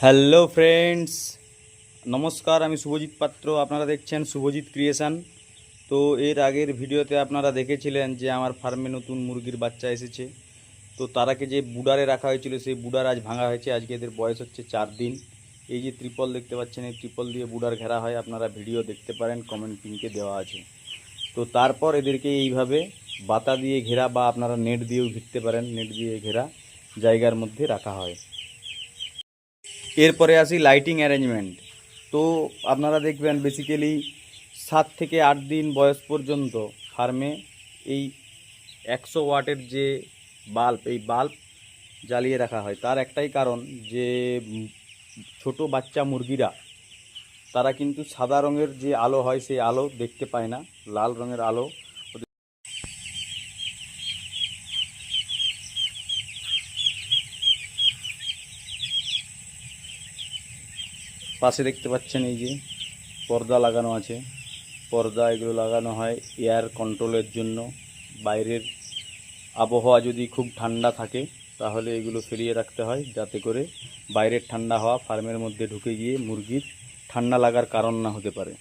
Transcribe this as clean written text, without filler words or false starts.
Hello friends, নমস্কার। আমি শুভজিৎ পাত্র, আপনারা দেখছেন শুভজিৎ ক্রিয়েশন। তো এর আগের ভিডিওতে আপনারা দেখেছিলেন যে আমার ফার্মে নতুন মুরগির বাচ্চা এসেছে। তো তারাকে যে বুডারে রাখা হয়েছিল সেই বুডার আজ ভাঙা হয়েছে। আজকে এদের বয়স হচ্ছে 4 দিন। এই যে ত্রিপল দেখতে পাচ্ছেন, এই ত্রিপল দিয়ে বুডার ঘেরা হয়, আপনারা ভিডিও দেখতে পারেন, কমেন্ট পিনকে দেওয়া আছে। তো তারপর এদেরকে এইভাবে বাতা দিয়ে ঘেরা বা আপনারা নেট দিয়েও ঘিরতে পারেন, নেট দিয়ে ঘেরা জায়গার মধ্যে রাখা হয়। এরপরে আসি লাইটিং অ্যারেঞ্জমেন্ট। তো আপনারা দেখবেন বেসিক্যালি 7 থেকে 8 দিন বয়স পর্যন্ত ফার্মে এই 100 ওয়াটের যে বাল্ব, এই বাল্ব জ্বালিয়ে রাখা হয়। তার একটাই কারণ যে ছোট বাচ্চা মুরগিরা তারা কিন্তু সাদা রঙের যে আলো হয় সেই আলো দেখতে পায় না, লাল রঙের আলো। পাশে দেখতে পাচ্ছেন এই যে পর্দা লাগানো আছে, পর্দা এগুলো লাগানো হয় এয়ার কন্ট্রোলের জন্য। বাইরের আবহাওয়া যদি খুব ঠান্ডা থাকে তাহলে এগুলো ফেলিয়ে রাখতে হয়, যাতে করে বাইরের ঠান্ডা হাওয়া ফার্মের মধ্যে ঢুকে গিয়ে মুরগির ঠান্ডা লাগার কারণ না হতে পারে।